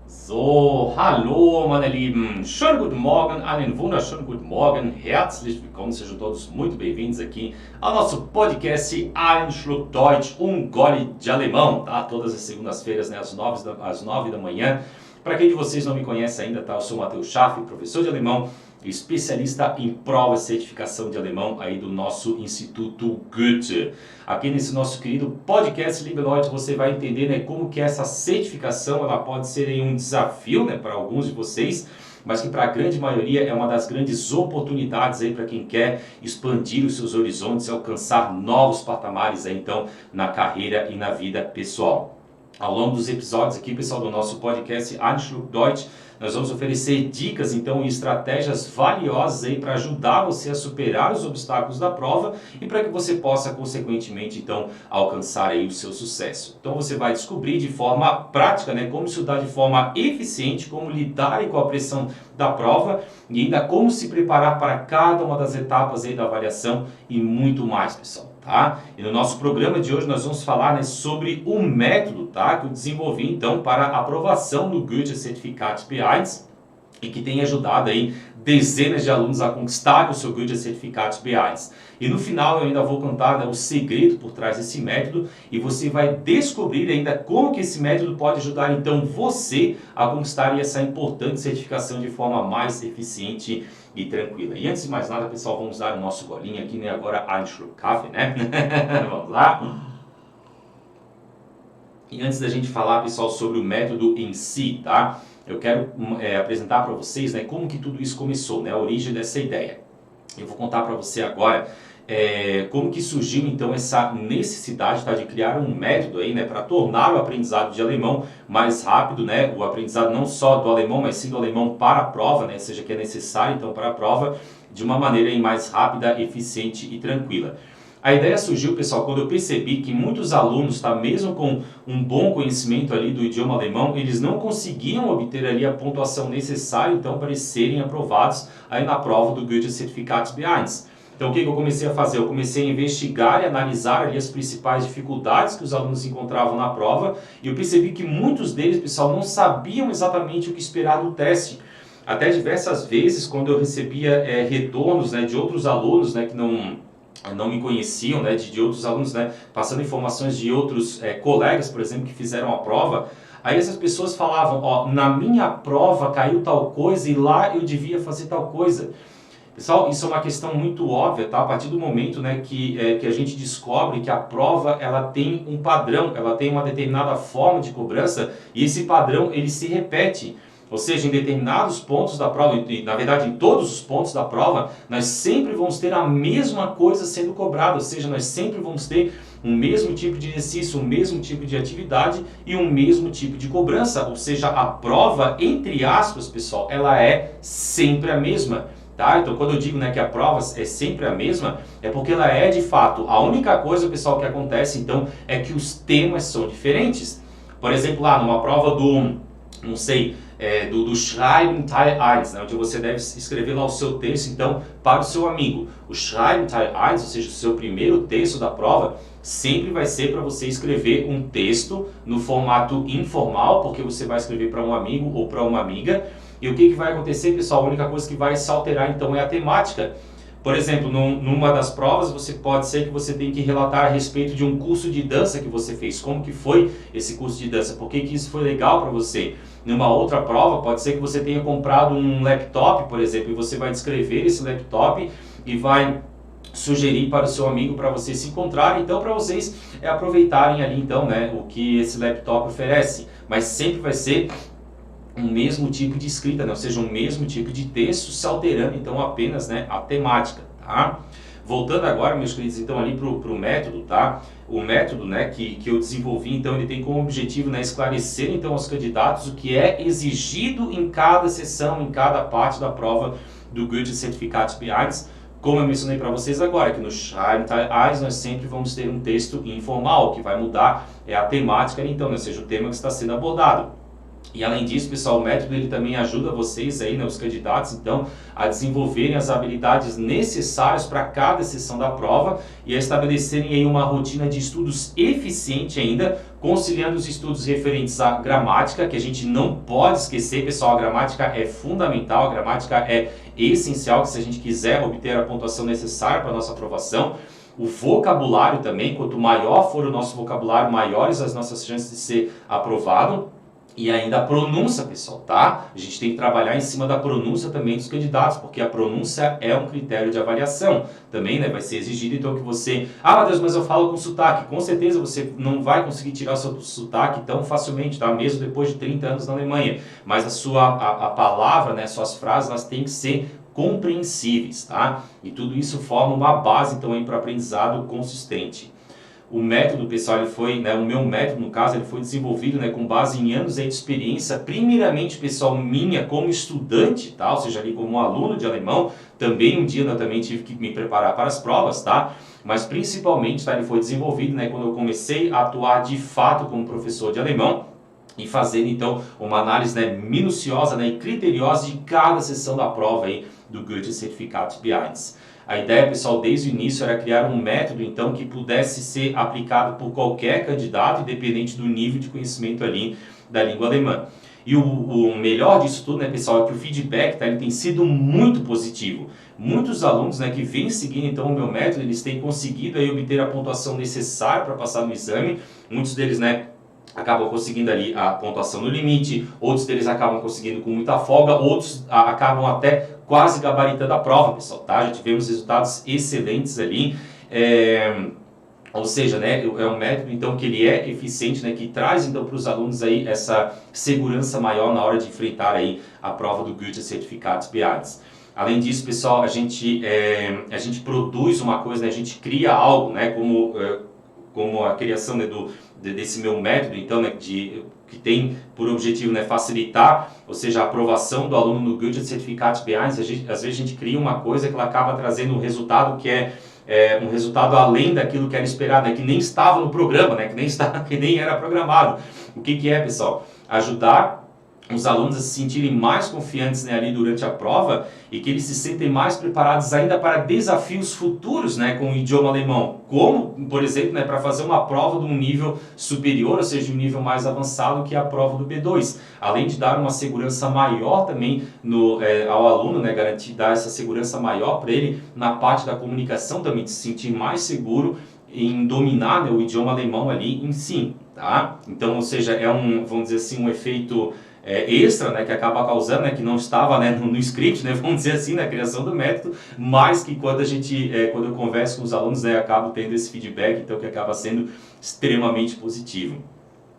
So, hallo meine Lieben, schönen guten Morgen, einen wunderschönen guten Morgen, herzlich willkommen, sejam todos muito bem-vindos aqui ao nosso podcast Ein Schluck Deutsch, gole de alemão, tá? Todas as segundas-feiras, né, às 9 da manhã. Para quem de vocês não me conhece ainda, tá? Eu sou o Matheus Schaff, professor de alemão, especialista em prova e certificação de alemão aí do nosso Instituto Goethe. Aqui nesse nosso querido podcast, liebe Leute, você vai entender, né, como que essa certificação ela pode ser aí um desafio, né, para alguns de vocês, mas que para a grande maioria é uma das grandes oportunidades aí para quem quer expandir os seus horizontes e alcançar novos patamares aí, então, na carreira e na vida pessoal. Ao longo dos episódios aqui, pessoal, do nosso podcast Ein Schluck Deutsch, nós vamos oferecer dicas, então, e estratégias valiosas aí para ajudar você a superar os obstáculos da prova e para que você possa, consequentemente, então, alcançar aí o seu sucesso. Então, você vai descobrir de forma prática, né, como estudar de forma eficiente, como lidar aí com a pressão da prova e ainda como se preparar para cada uma das etapas aí da avaliação e muito mais, pessoal. Tá? E no nosso programa de hoje nós vamos falar, né, sobre o método, tá, que eu desenvolvi então para aprovação no Goethe Certificat B1 e que tem ajudado aí dezenas de alunos a conquistar o seu Goethe Certificat B1. E no final eu ainda vou contar, né, o segredo por trás desse método e você vai descobrir ainda como que esse método pode ajudar então você a conquistar essa importante certificação de forma mais eficiente e tranquila. E antes de mais nada, pessoal, vamos dar o nosso golinho aqui, né? Agora Ein Schluck Kaffee, né? Vamos lá? E antes da gente falar, pessoal, sobre o método em si, tá? Eu quero apresentar para vocês, né, como que tudo isso começou, né? A origem dessa ideia. Eu vou contar para você agora como que surgiu então essa necessidade, tá, de criar um método aí, né, para tornar o aprendizado de alemão mais rápido, né, o aprendizado não só do alemão, mas sim do alemão para a prova, né, ou seja, que é necessário então para a prova, de uma maneira aí mais rápida, eficiente e tranquila. A ideia surgiu, pessoal, quando eu percebi que muitos alunos, tá, mesmo com um bom conhecimento ali do idioma alemão, eles não conseguiam obter ali a pontuação necessária então para eles serem aprovados aí na prova do Goethe Certificat B1. Então, o que eu comecei a fazer? Eu comecei a investigar e analisar ali as principais dificuldades que os alunos encontravam na prova e eu percebi que muitos deles, pessoal, não sabiam exatamente o que esperar do teste. Até diversas vezes, quando eu recebia retornos, né, de outros alunos, né, que não me conheciam, né, de outros alunos, né, passando informações de outros colegas, por exemplo, que fizeram a prova, aí essas pessoas falavam, ó, na minha prova caiu tal coisa e lá eu devia fazer tal coisa. Pessoal, isso é uma questão muito óbvia, tá? A partir do momento, né, que a gente descobre que a prova ela tem um padrão, ela tem uma determinada forma de cobrança e esse padrão ele se repete. Ou seja, em determinados pontos da prova, e na verdade em todos os pontos da prova, nós sempre vamos ter a mesma coisa sendo cobrada, ou seja, nós sempre vamos ter o mesmo tipo de exercício, o mesmo tipo de atividade e o mesmo tipo de cobrança. Ou seja, a prova, entre aspas, pessoal, ela é sempre a mesma. Tá? Então, quando eu digo, né, que a prova é sempre a mesma, é porque ela é de fato. A única coisa, pessoal, que acontece, então, é que os temas são diferentes. Por exemplo, lá numa prova do, não sei, do Schreiben Teil 1, né, onde você deve escrever lá o seu texto, então, para o seu amigo. O Schreiben Teil 1, ou seja, o seu primeiro texto da prova, sempre vai ser para você escrever um texto no formato informal, porque você vai escrever para um amigo ou para uma amiga. E o que vai acontecer, pessoal? A única coisa que vai se alterar então é a temática. Por exemplo, numa das provas, pode ser que você tenha que relatar a respeito de um curso de dança que você fez. Como que foi esse curso de dança? Por que isso foi legal para você? Numa outra prova, pode ser que você tenha comprado um laptop, por exemplo, e você vai descrever esse laptop e vai sugerir para o seu amigo para vocês se encontrarem, então para vocês aproveitarem ali então, né, o que esse laptop oferece. Mas sempre vai ser o mesmo tipo de escrita, né? Ou seja, o mesmo tipo de texto, se alterando então apenas, né, a temática, tá? Voltando agora, meus queridos, então ali para o método, tá? O método, né, que eu desenvolvi, então ele tem como objetivo, né, esclarecer então aos candidatos o que é exigido em cada sessão, em cada parte da prova do Goethe Certificat B1. Como eu mencionei para vocês agora, que no Schreiben Teil 1 nós sempre vamos ter um texto informal, o que vai mudar é a temática, então, né? Ou seja, o tema que está sendo abordado. E além disso, pessoal, o método ele também ajuda vocês aí, né, os candidatos, então, a desenvolverem as habilidades necessárias para cada sessão da prova e a estabelecerem aí uma rotina de estudos eficiente ainda, conciliando os estudos referentes à gramática, que a gente não pode esquecer, pessoal, a gramática é fundamental, a gramática é essencial, que se a gente quiser obter a pontuação necessária para a nossa aprovação. O vocabulário também, quanto maior for o nosso vocabulário, maiores as nossas chances de ser aprovado. E ainda a pronúncia, pessoal, tá? A gente tem que trabalhar em cima da pronúncia também dos candidatos, porque a pronúncia é um critério de avaliação. Também, né, vai ser exigido, então, que você... Ah, meu Deus, mas eu falo com sotaque. Com certeza você não vai conseguir tirar o seu sotaque tão facilmente, tá? Mesmo depois de 30 anos na Alemanha. Mas a palavra, né, suas frases, elas têm que ser compreensíveis, tá? E tudo isso forma uma base, então, para aprendizado consistente. O método, pessoal, ele foi, né, o meu método, no caso, ele foi desenvolvido, né, com base em anos aí de experiência, primeiramente, pessoal, minha como estudante, tá? Ou seja, ali como aluno de alemão, também um dia eu também tive que me preparar para as provas, tá? Mas principalmente, tá, ele foi desenvolvido, né, quando eu comecei a atuar de fato como professor de alemão e fazendo, então, uma análise, né, minuciosa, né, e criteriosa de cada sessão da prova aí do Goethe Certificat B1. A ideia, pessoal, desde o início era criar um método, então, que pudesse ser aplicado por qualquer candidato, independente do nível de conhecimento ali da língua alemã. E o melhor disso tudo, né, pessoal, é que o feedback, tá, ele tem sido muito positivo. Muitos alunos, né, que vêm seguindo, então, o meu método, eles têm conseguido aí obter a pontuação necessária para passar no exame. Muitos deles, né, acabam conseguindo ali a pontuação no limite, outros deles acabam conseguindo com muita folga, outros acabam até quase gabaritando a prova, pessoal, tá? Já tivemos resultados excelentes ali, ou seja, né, é um método então que ele é eficiente, né, que traz então para os alunos aí essa segurança maior na hora de enfrentar aí a prova do Goethe Certificat B1. Além disso, pessoal, a gente produz uma coisa, né, a gente cria algo, né, como a criação, né, desse meu método, então, né, que tem por objetivo, né, facilitar, ou seja, a aprovação do aluno no Goethe Certificat B1. Às vezes a gente cria uma coisa que ela acaba trazendo um resultado que é um resultado além daquilo que era esperado, né, que nem estava no programa, né, que nem era programado. O que é, pessoal? Ajudar os alunos a se sentirem mais confiantes, né, ali durante a prova e que eles se sentem mais preparados ainda para desafios futuros, né, com o idioma alemão, como, por exemplo, né, para fazer uma prova de um nível superior, ou seja, um nível mais avançado que a prova do B2, além de dar uma segurança maior também ao aluno, né, dar essa segurança maior para ele na parte da comunicação também, de se sentir mais seguro em dominar, né, o idioma alemão ali em si, tá? Então, ou seja, vamos dizer assim, um efeito extra, né, que acaba causando, né, que não estava, né, no script, né, vamos dizer assim, na criação do método, mas que quando eu converso com os alunos, né, acabo tendo esse feedback, então que acaba sendo extremamente positivo.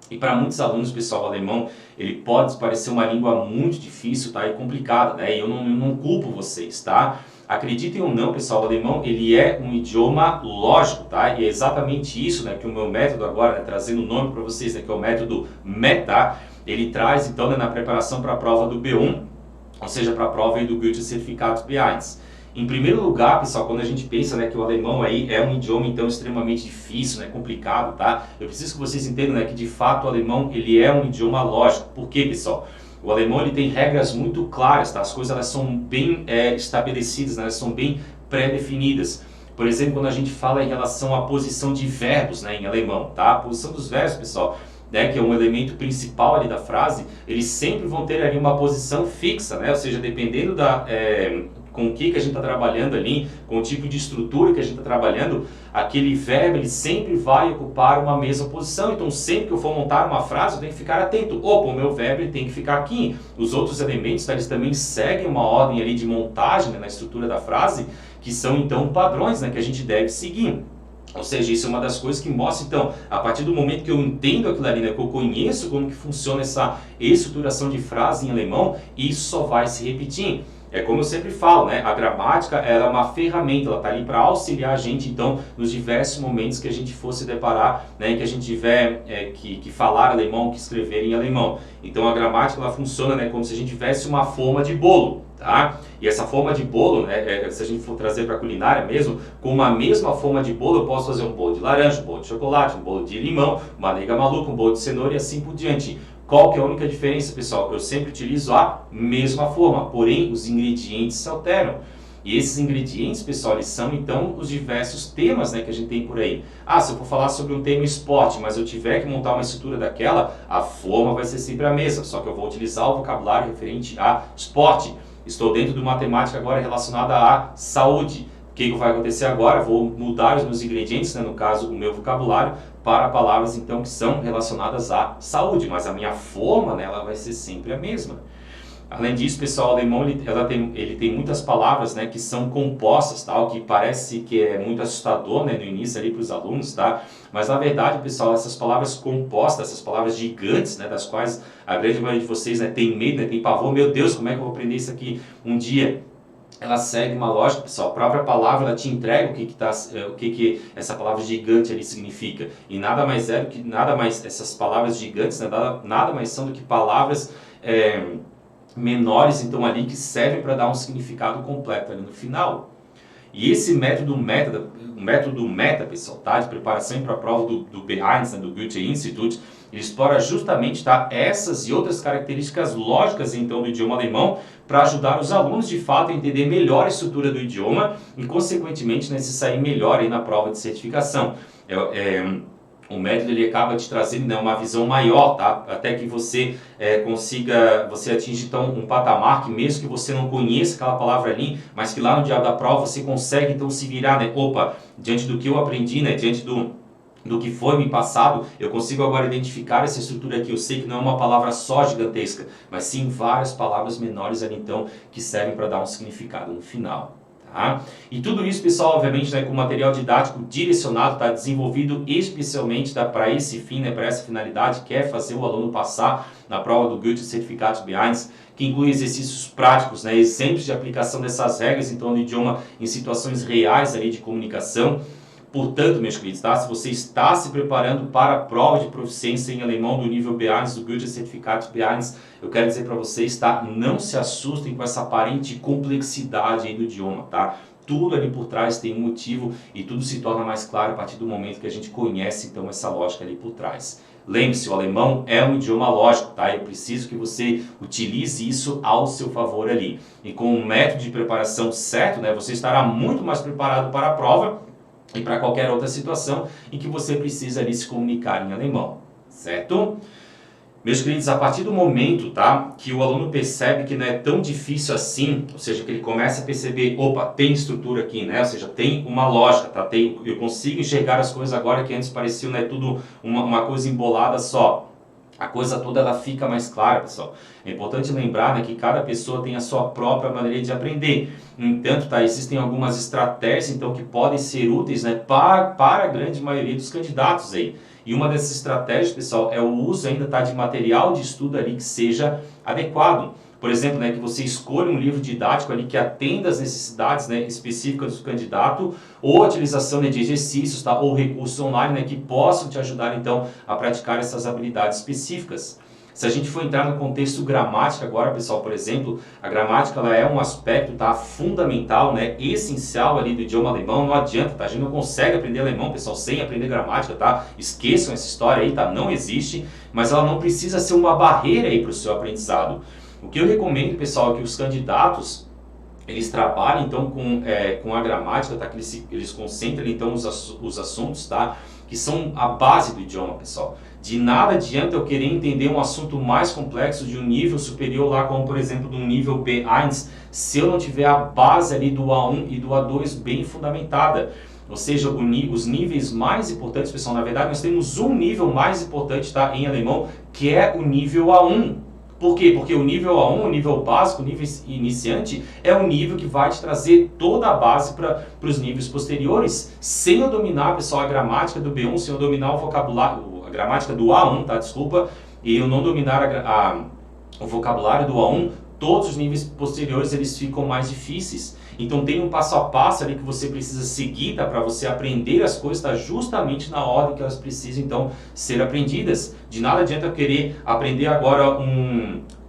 E para muitos alunos, pessoal, o alemão, ele pode parecer uma língua muito difícil, tá, e complicada, né, e eu não culpo vocês, tá? Acreditem ou não, pessoal, o alemão, ele é um idioma lógico, tá? E é exatamente isso, né, que o meu método agora, né, trazendo o nome para vocês, né, que é o método META, ele traz, então, né, na preparação para a prova do B1, ou seja, para a prova aí do Goethe Certificat B1. Em primeiro lugar, pessoal, quando a gente pensa, né, que o alemão aí é um idioma, então, extremamente difícil, né, complicado, tá? Eu preciso que vocês entendam, né, que de fato o alemão, ele é um idioma lógico. Por quê, pessoal? O alemão, ele tem regras muito claras, tá? As coisas, elas são bem estabelecidas, né? Elas são bem pré-definidas. Por exemplo, quando a gente fala em relação à posição de verbos, né, em alemão, tá? A posição dos verbos, pessoal, né, que é um elemento principal ali da frase, eles sempre vão ter ali uma posição fixa, né? Ou seja, dependendo com o que a gente está trabalhando ali, com o tipo de estrutura que a gente está trabalhando, aquele verbo ele sempre vai ocupar uma mesma posição. Então, sempre que eu for montar uma frase, eu tenho que ficar atento. Opa, o meu verbo ele tem que ficar aqui. Os outros elementos, tá, eles também seguem uma ordem ali de montagem, né, na estrutura da frase, que são então padrões, né, que a gente deve seguir. Ou seja, isso é uma das coisas que mostra, então, a partir do momento que eu entendo aquilo ali, né, que eu conheço como que funciona essa estruturação de frase em alemão, isso só vai se repetir. É como eu sempre falo, né, a gramática ela é uma ferramenta, ela está ali para auxiliar a gente, então, nos diversos momentos que a gente for se deparar, né, que a gente tiver que falar alemão, que escrever em alemão. Então, a gramática ela funciona, né, como se a gente tivesse uma forma de bolo. Tá? E essa forma de bolo, né, se a gente for trazer para a culinária mesmo, com uma mesma forma de bolo eu posso fazer um bolo de laranja, um bolo de chocolate, um bolo de limão, uma nega maluca, um bolo de cenoura e assim por diante. Qual que é a única diferença, pessoal? Eu sempre utilizo a mesma forma, porém os ingredientes se alteram. E esses ingredientes, pessoal, eles são então os diversos temas, né, que a gente tem por aí. Ah, se eu for falar sobre um tema esporte, mas eu tiver que montar uma estrutura daquela, a forma vai ser sempre a mesma, só que eu vou utilizar o vocabulário referente a esporte. Estou dentro de matemática agora relacionada à saúde. O que vai acontecer agora? Vou mudar os meus ingredientes, né, no caso o meu vocabulário, para palavras então que são relacionadas à saúde, mas a minha forma, né, ela vai ser sempre a mesma. Além disso, pessoal, o alemão ele tem muitas palavras, né, que são compostas, tá? O que parece que é muito assustador, né, no início ali para os alunos, tá? Mas na verdade, pessoal, essas palavras compostas, essas palavras gigantes, né, das quais a grande maioria de vocês, né, tem medo, né, tem pavor, meu Deus, como é que eu vou aprender isso aqui um dia? Ela segue uma lógica, pessoal. A própria palavra ela te entrega o que essa palavra gigante ali significa. E nada mais é do que essas palavras gigantes, né, nada mais são do que palavras menores, então ali que servem para dar um significado completo ali no final. E esse método meta, pessoal, tá, de preparação para a prova do B1, né, do Goethe-Institut, ele explora justamente, tá, essas e outras características lógicas então do idioma alemão para ajudar os alunos de fato a entender melhor a estrutura do idioma e consequentemente, né, se sair melhor aí na prova de certificação. O método ele acaba te trazendo, né, uma visão maior, tá? Até que você você atinge então um patamar que mesmo que você não conheça aquela palavra ali, mas que lá no dia da prova você consegue então se virar, né? Opa, diante do que eu aprendi, né? Diante do que foi me passado, eu consigo agora identificar essa estrutura aqui. Eu sei que não é uma palavra só gigantesca, mas sim várias palavras menores ali então que servem para dar um significado no final. Tá? E tudo isso, pessoal, obviamente, né, com material didático direcionado, tá, desenvolvido especialmente para esse fim, né, para essa finalidade, que é fazer o aluno passar na prova do Goethe Certificado B1, que inclui exercícios práticos, né, exemplos de aplicação dessas regras então, do idioma em situações reais ali, de comunicação. Portanto, meus queridos, tá? Se você está se preparando para a prova de proficiência em alemão do nível B1, do Goethe Certificado B1, eu quero dizer para vocês, tá? Não se assustem com essa aparente complexidade aí do idioma, tá? Tudo ali por trás tem um motivo e tudo se torna mais claro a partir do momento que a gente conhece, então, essa lógica ali por trás. Lembre-se, o alemão é um idioma lógico, tá? Eu preciso que você utilize isso ao seu favor ali. E com um método de preparação certo, né, você estará muito mais preparado para a prova e para qualquer outra situação em que você precisa ali se comunicar em alemão, certo? Meus queridos, a partir do momento, tá, que o aluno percebe que não é tão difícil assim, ou seja, que ele começa a perceber, opa, tem estrutura aqui, né? Ou seja, tem uma lógica, tá? Eu consigo enxergar as coisas agora que antes pareciam, né, tudo uma coisa embolada só. A coisa toda ela fica mais clara, pessoal. É importante lembrar, né, que cada pessoa tem a sua própria maneira de aprender. No entanto, tá, existem algumas estratégias então, que podem ser úteis, né, para a grande maioria dos candidatos aí. E uma dessas estratégias, pessoal, é o uso ainda, tá, de material de estudo ali que seja adequado. Por exemplo, né, que você escolha um livro didático ali que atenda às necessidades, né, específicas do candidato, ou a utilização, né, de exercícios, tá, ou recursos online, né, que possam te ajudar então a praticar essas habilidades específicas. Se a gente for entrar no contexto gramática agora, pessoal, por exemplo, a gramática ela é um aspecto, tá, fundamental, né, essencial ali do idioma alemão. Não adianta, tá? A gente não consegue aprender alemão, pessoal, sem aprender gramática, tá? Esqueçam essa história aí, tá? Não existe, mas ela não precisa ser uma barreira aí para o seu aprendizado. O que eu recomendo, pessoal, é que os candidatos eles trabalhem então com a gramática, tá? Que eles concentrem então os assuntos, tá? Que são a base do idioma, pessoal. De nada adianta eu querer entender um assunto mais complexo de um nível superior lá, como por exemplo do nível B1, se eu não tiver a base ali do A1 e do A2 bem fundamentada. Ou seja, os níveis mais importantes, pessoal, na verdade nós temos um nível mais importante, tá, em alemão, que é o nível A1. Por quê? Porque o nível A1, o nível básico, o nível iniciante, é o nível que vai te trazer toda a base para os níveis posteriores. Sem eu dominar, pessoal, a gramática do B1, sem eu dominar o vocabulário, a gramática do A1, tá? Desculpa, e eu não dominar o vocabulário do A1, todos os níveis posteriores eles ficam mais difíceis. Então tem um passo a passo ali que você precisa seguir, tá, para você aprender as coisas, tá, justamente na ordem que elas precisam então ser aprendidas. De nada adianta eu querer aprender agora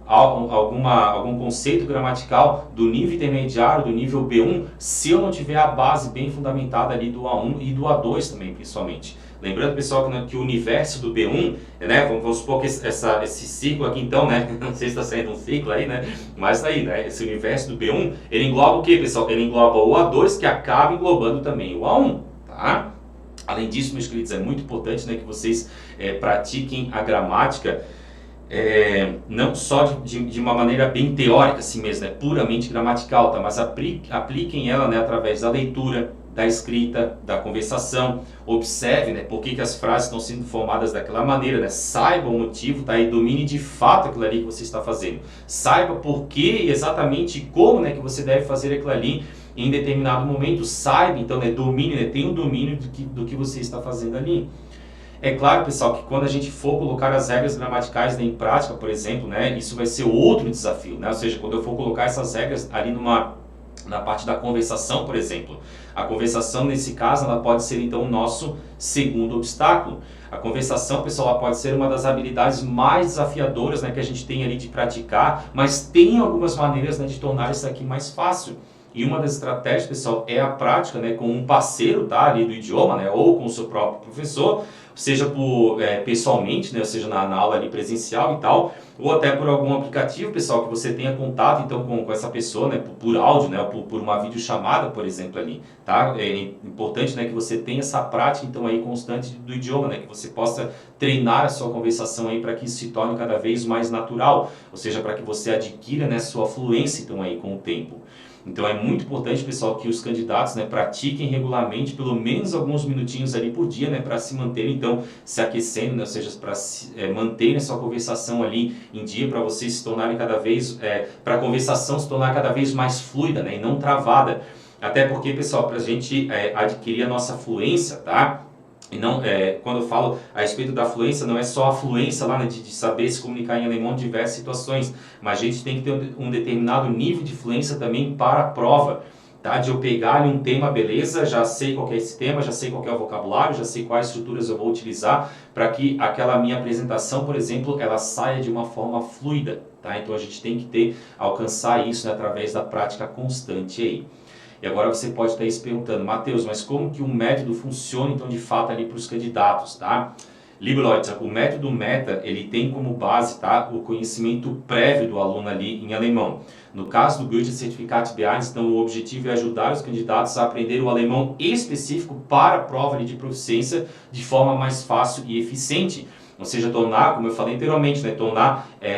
algum conceito gramatical do nível intermediário, do nível B1, se eu não tiver a base bem fundamentada ali do A1 e do A2 também, principalmente. Lembrando, pessoal, que o universo do B1, né, vamos supor que esse ciclo aqui, então, né, não sei se está saindo um ciclo aí, né, mas tá aí, né, esse universo do B1, ele engloba o que, pessoal? Ele engloba o A2, que acaba englobando também o A1, tá? Além disso, meus queridos, é muito importante, né, que vocês pratiquem a gramática, não só de uma maneira bem teórica assim mesmo, né, puramente gramatical, tá? Mas apliquem ela, né, através da leitura, da escrita, da conversação. Observe, né, por que as frases estão sendo formadas daquela maneira, né? Saiba o motivo, tá? E domine de fato aquilo ali que você está fazendo. Saiba por que exatamente como, né, que você deve fazer aquilo ali em determinado momento. Saiba, então, né, domine, né, tenha um domínio do que você está fazendo ali. É claro, pessoal, que quando a gente for colocar as regras gramaticais, né, em prática, por exemplo, né, isso vai ser outro desafio, né? Ou seja, quando eu for colocar essas regras ali na parte da conversação, por exemplo. A conversação, nesse caso, ela pode ser, então, o nosso segundo obstáculo. A conversação, pessoal, ela pode ser uma das habilidades mais desafiadoras, né, que a gente tem ali de praticar, mas tem algumas maneiras, né, de tornar isso aqui mais fácil. E uma das estratégias, pessoal, é a prática, né, com um parceiro, tá, ali do idioma, né, ou com o seu próprio professor, seja pessoalmente, né, ou seja, na aula ali presencial e tal, ou até por algum aplicativo, pessoal, que você tenha contato então com essa pessoa, né, por áudio, né, por uma videochamada, por exemplo, ali, tá? É importante, né, que você tenha essa prática então aí constante do idioma, né, que você possa treinar a sua conversação aí para que isso se torne cada vez mais natural, ou seja, para que você adquira, né, sua fluência então aí com o tempo. Então é muito importante, pessoal, que os candidatos, né, pratiquem regularmente, pelo menos alguns minutinhos ali por dia, né, para se manterem, então, se aquecendo, né, ou seja, para manterem a sua conversação ali em dia, para vocês se tornarem para a conversação se tornar cada vez mais fluida, né, e não travada. Até porque, pessoal, para a gente adquirir a nossa fluência, tá? E não, quando eu falo a respeito da fluência, não é só a fluência lá, né, de saber se comunicar em alemão em diversas situações, mas a gente tem que ter um determinado nível de fluência também para a prova, tá? De eu pegar ali um tema, beleza, já sei qual que é esse tema, já sei qual que é o vocabulário, já sei quais estruturas eu vou utilizar para que aquela minha apresentação, por exemplo, ela saia de uma forma fluida, tá? Então a gente tem que alcançar isso, né, através da prática constante aí. E agora você pode estar aí se perguntando, Matheus, mas como que um método funciona então de fato ali para os candidatos, tá? Liebe Leute, o método META, ele tem como base, tá, o conhecimento prévio do aluno ali em alemão. No caso do Goethe-Zertifikat B1, então o objetivo é ajudar os candidatos a aprender o alemão específico para a prova ali de proficiência de forma mais fácil e eficiente. Ou seja, tornar, como eu falei anteriormente, né,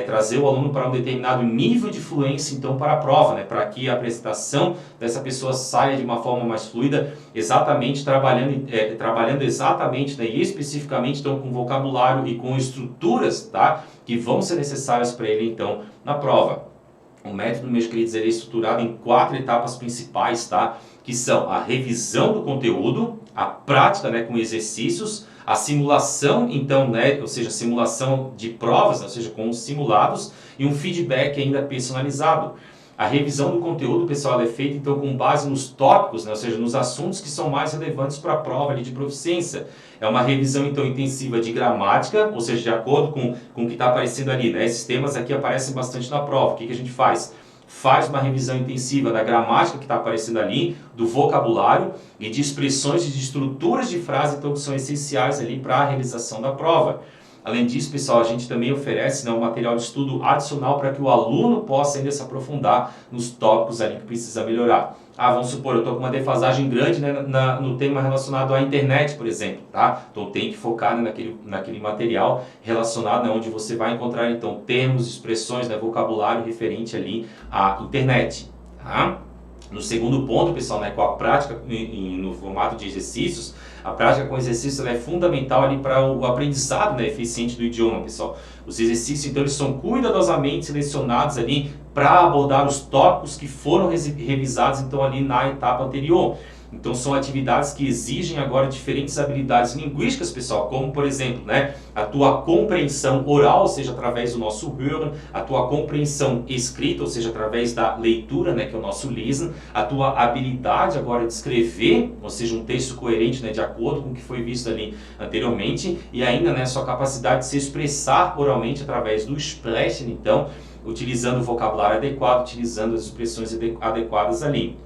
trazer o aluno para um determinado nível de fluência, então, para a prova, né, para que a apresentação dessa pessoa saia de uma forma mais fluida, exatamente trabalhando exatamente, né, e especificamente, então, com vocabulário e com estruturas, tá, que vão ser necessárias para ele, então, na prova. O método, meus queridos, ele é estruturado em 4 etapas principais, tá, que são a revisão do conteúdo, a prática, né, com exercícios, a simulação, então, né, ou seja, simulação de provas, né, ou seja, com os simulados, e um feedback ainda personalizado. A revisão do conteúdo, pessoal, é feita então com base nos tópicos, né, ou seja, nos assuntos que são mais relevantes para a prova ali de proficiência. É uma revisão então intensiva de gramática, ou seja, de acordo com o que está aparecendo ali, né? Esses temas aqui aparecem bastante na prova. O que a gente faz? Faz uma revisão intensiva da gramática que está aparecendo ali, do vocabulário e de expressões e de estruturas de frase então, que são essenciais ali para a realização da prova. Além disso, pessoal, a gente também oferece, né, um material de estudo adicional para que o aluno possa ainda se aprofundar nos tópicos ali que precisa melhorar. Vamos supor, eu estou com uma defasagem grande, né, no tema relacionado à internet, por exemplo, tá? Então tem que focar, né, naquele material relacionado, né, onde você vai encontrar então termos, expressões, né, vocabulário referente ali à internet, tá? No segundo ponto, pessoal, né, com a prática no formato de exercícios, a prática com exercícios ela é fundamental ali para o aprendizado, né, eficiente do idioma, pessoal. Os exercícios, então, eles são cuidadosamente selecionados ali para abordar os tópicos que foram revisados, então, ali na etapa anterior. Então, são atividades que exigem agora diferentes habilidades linguísticas, pessoal, como, por exemplo, né, a tua compreensão oral, ou seja, através do nosso Hören, a tua compreensão escrita, ou seja, através da leitura, né, que é o nosso Lesen, a tua habilidade agora de escrever, ou seja, um texto coerente, né, de acordo com o que foi visto ali anteriormente, e ainda, né, a sua capacidade de se expressar oralmente através do Sprechen, então, utilizando o vocabulário adequado, utilizando as expressões adequadas ali.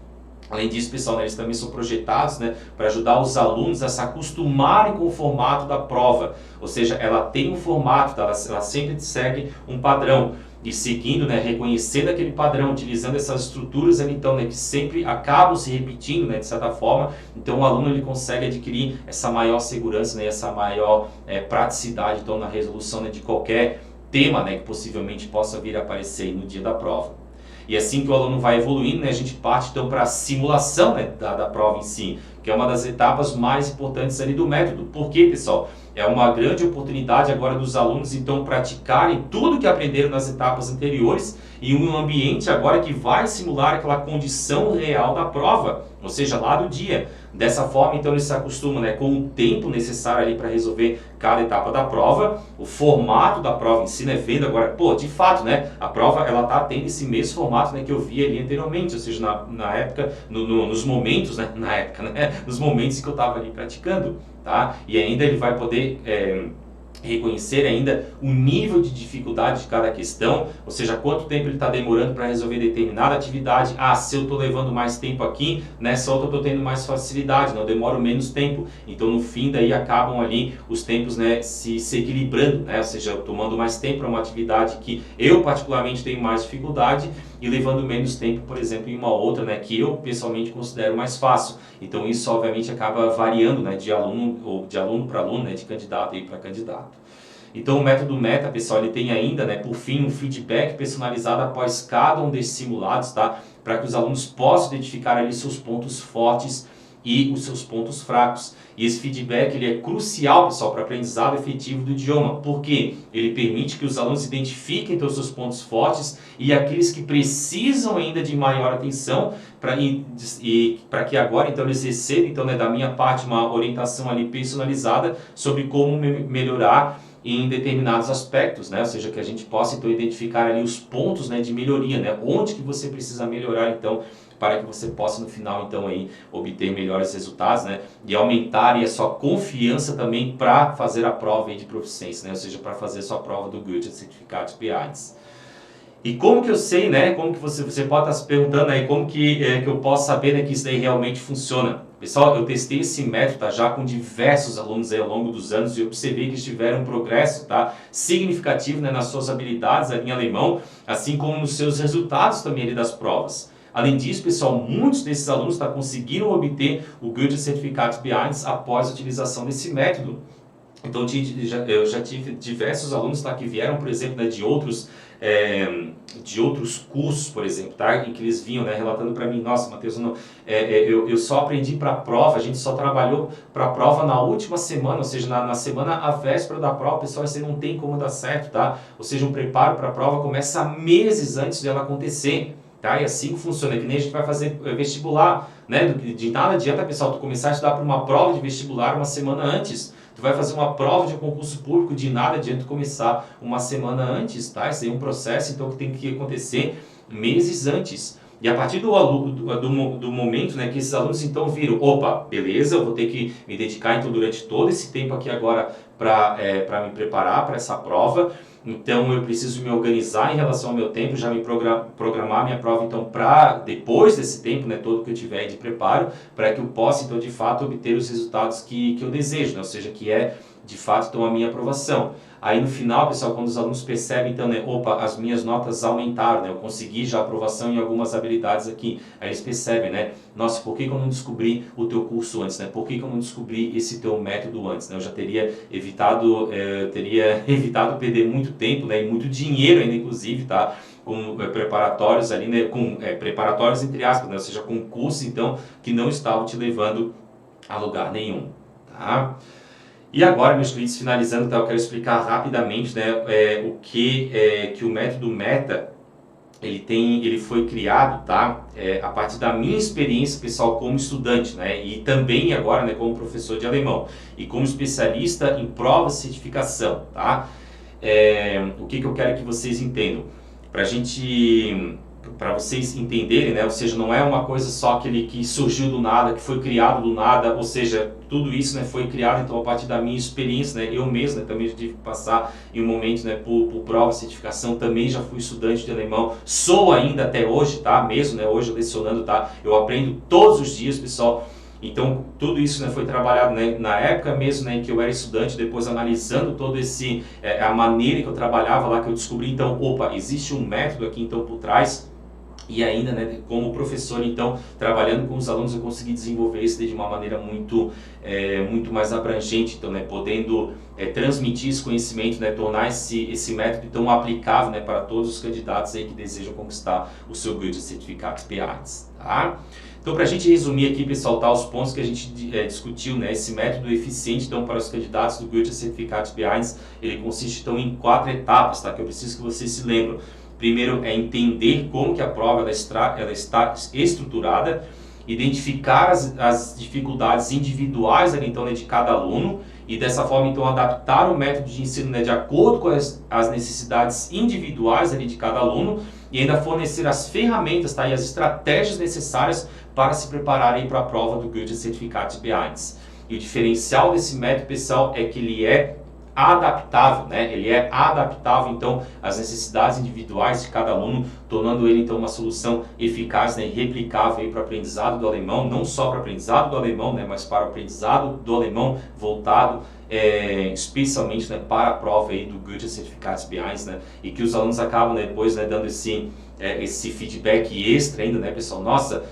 Além disso, pessoal, né, eles também são projetados, né, para ajudar os alunos a se acostumarem com o formato da prova. Ou seja, ela tem um formato, tá? Ela sempre segue um padrão. E seguindo, né, reconhecendo aquele padrão, utilizando essas estruturas ali, então, né, que sempre acabam se repetindo, né, de certa forma. Então, o aluno ele consegue adquirir essa maior segurança, né, essa maior praticidade, então, na resolução, né, de qualquer tema, né, que possivelmente possa vir a aparecer no dia da prova. E assim que o aluno vai evoluindo, né, a gente parte então para a simulação, né, da prova em si, que é uma das etapas mais importantes ali do método. Por quê, pessoal? É uma grande oportunidade agora dos alunos então praticarem tudo que aprenderam nas etapas anteriores em um ambiente agora que vai simular aquela condição real da prova, ou seja, lá do dia. Dessa forma, então, eles se acostumam, né, com o tempo necessário ali para resolver cada etapa da prova, o formato da prova em si, né, vendo agora, pô, de fato, né, a prova, ela tá tendo esse mesmo formato, né, que eu vi ali anteriormente, ou seja, na época, nos momentos, né, nos momentos que eu estava ali praticando, tá? E ainda ele vai poder reconhecer ainda o nível de dificuldade de cada questão, ou seja, quanto tempo ele está demorando para resolver determinada atividade. Ah, se eu estou levando mais tempo aqui, nessa outra eu estou tendo mais facilidade, não, eu demoro menos tempo. Então, no fim, daí acabam ali os tempos, né, se equilibrando, né, ou seja, eu tomando mais tempo para uma atividade que eu particularmente tenho mais dificuldade e levando menos tempo, por exemplo, em uma outra, né, que eu pessoalmente considero mais fácil. Então, isso obviamente acaba variando, né, de aluno para aluno, né, de candidato para candidato. Então, o método META, pessoal, ele tem ainda, né, por fim, um feedback personalizado após cada um desses simulados, tá? Para que os alunos possam identificar ali seus pontos fortes e os seus pontos fracos. E esse feedback ele é crucial, pessoal, para o aprendizado efetivo do idioma, porque ele permite que os alunos identifiquem então, os seus pontos fortes e aqueles que precisam ainda de maior atenção para que agora então eles recebam então, né, da minha parte uma orientação ali personalizada sobre como melhorar em determinados aspectos, né? Ou seja, que a gente possa então identificar ali os pontos, né, de melhoria, né? Onde que você precisa melhorar então para que você possa no final então aí obter melhores resultados, né? E aumentar a sua confiança também para fazer a prova aí de proficiência, né? Ou seja, para fazer a sua prova do Goethe Certificado B1. E como que eu sei, né? Como que você pode estar se perguntando aí como que eu posso saber, né, que isso daí realmente funciona? Pessoal, eu testei esse método, tá, já com diversos alunos aí ao longo dos anos e observei que eles tiveram um progresso, tá, significativo, né, nas suas habilidades ali em alemão, assim como nos seus resultados também ali das provas. Além disso, pessoal, muitos desses alunos conseguiram obter o Goethe Certificado B1 após a utilização desse método. Então, eu já tive diversos alunos, tá, que vieram, por exemplo, né, de outros cursos, por exemplo, tá, em que eles vinham, né, relatando para mim, nossa, Matheus, eu só aprendi para a prova, a gente só trabalhou para a prova na última semana, ou seja, na semana à véspera da prova, pessoal, isso aí não tem como dar certo, tá? Ou seja, um preparo para a prova começa meses antes dela acontecer. Tá? E assim que funciona, que nem a gente vai fazer vestibular, né? De nada adianta, pessoal, tu começar a estudar para uma prova de vestibular uma semana antes. Tu vai fazer uma prova de concurso público, de nada adianta tu começar uma semana antes, tá? Isso aí é um processo, então, que tem que acontecer meses antes. E a partir do momento, né, que esses alunos então viram, opa, beleza, eu vou ter que me dedicar então durante todo esse tempo aqui agora para me preparar para essa prova. Então eu preciso me organizar em relação ao meu tempo, já me programar minha prova então para depois desse tempo, né, todo que eu tiver de preparo, para que eu possa então de fato obter os resultados que eu desejo, né, ou seja, que é de fato então a minha aprovação. Aí no final, pessoal, quando os alunos percebem então, né, opa, as minhas notas aumentaram, né, eu consegui já aprovação em algumas habilidades aqui, aí eles percebem, né, nossa, por que eu não descobri o teu curso antes, né, por que eu não descobri esse teu método antes, né, eu já teria evitado perder muito tempo, né, e muito dinheiro ainda, inclusive, tá, com preparatórios ali, né, com preparatórios entre aspas, né, ou seja, com cursos então que não estavam te levando a lugar nenhum, tá? E agora, meus queridos, finalizando, tá, eu quero explicar rapidamente, né, o que o método META ele foi criado, tá, a partir da minha experiência pessoal como estudante, né, e também agora, né, como professor de alemão e como especialista em provas de certificação, tá? O que eu quero que vocês entendam? Para a gente para vocês entenderem, né? Ou seja, não é uma coisa só que surgiu do nada, que foi criado do nada, ou seja, tudo isso, né, foi criado então a partir da minha experiência, né? Eu mesmo, né, também tive que passar em um momento, né, por prova, certificação, também já fui estudante de alemão, sou ainda até hoje, tá? Mesmo, né, hoje lecionando, tá? Eu aprendo todos os dias, pessoal. Então, tudo isso, né, foi trabalhado, né, na época mesmo, né, em que eu era estudante, depois analisando todo a maneira que eu trabalhava lá, que eu descobri, então, opa, existe um método aqui, então, por trás. E ainda, né, como professor, então, trabalhando com os alunos, eu consegui desenvolver isso de uma maneira muito mais abrangente, então, né, podendo transmitir esse conhecimento, né, tornar esse método então aplicável, né, para todos os candidatos aí que desejam conquistar o seu Goethe Certificado B1, tá? Então, para a gente resumir aqui, pessoal, tá, os pontos que a gente discutiu, né, esse método eficiente, então, para os candidatos do Goethe Certificado B1, ele consiste, então, em 4 etapas, tá, que eu preciso que vocês se lembrem. Primeiro é entender como que a prova ela está estruturada, identificar as dificuldades individuais ali, então, né, de cada aluno e dessa forma então adaptar o método de ensino, né, de acordo com as necessidades individuais ali de cada aluno e ainda fornecer as ferramentas, tá, e as estratégias necessárias para se prepararem para a prova do Goethe Certificado B1. E o diferencial desse método, pessoal, é que ele é adaptável, né? Ele é adaptável então às necessidades individuais de cada aluno, tornando ele então uma solução eficaz, né, e replicável para o aprendizado do alemão, não só para o aprendizado do alemão, né, mas para o aprendizado do alemão voltado especialmente, né, para a prova aí do Goethe Certificado B1, né, e que os alunos acabam, né, depois, né, dando esse feedback extra ainda, né, pessoal, nossa,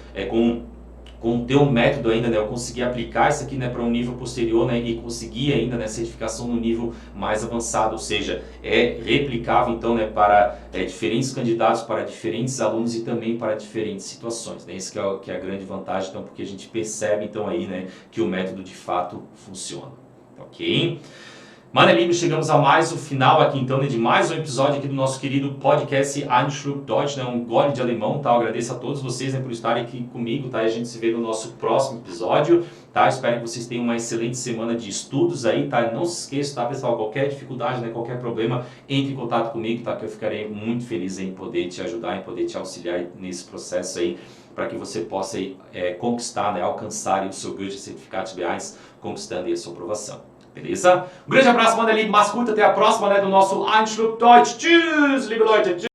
com o teu método ainda, né, eu consegui aplicar isso aqui, né, para um nível posterior, né, e conseguir ainda, né, certificação no nível mais avançado, ou seja, é replicável então, né, para diferentes candidatos, para diferentes alunos e também para diferentes situações, né, isso que é a grande vantagem, então, porque a gente percebe então aí, né, que o método de fato funciona, ok? Meine Lieben, chegamos a mais o final aqui então, né, de mais um episódio aqui do nosso querido podcast Ein Schluck Deutsch, né, um gole de alemão, tá? Eu agradeço a todos vocês, né, por estarem aqui comigo, tá? E a gente se vê no nosso próximo episódio, tá? Espero que vocês tenham uma excelente semana de estudos aí, tá? Não se esqueça, tá, pessoal? Qualquer dificuldade, né, qualquer problema, entre em contato comigo, tá? Que eu ficarei muito feliz em poder te ajudar, em poder te auxiliar nesse processo aí, para que você possa aí, conquistar, né, alcançar aí o seu Goethe Certificado B1, conquistando aí a sua aprovação. Beleza? Um grande abraço, manda ali, mas curta, até a próxima, né, do nosso Ein Schluck Deutsch. Tschüss, liebe Leute. Tschüss.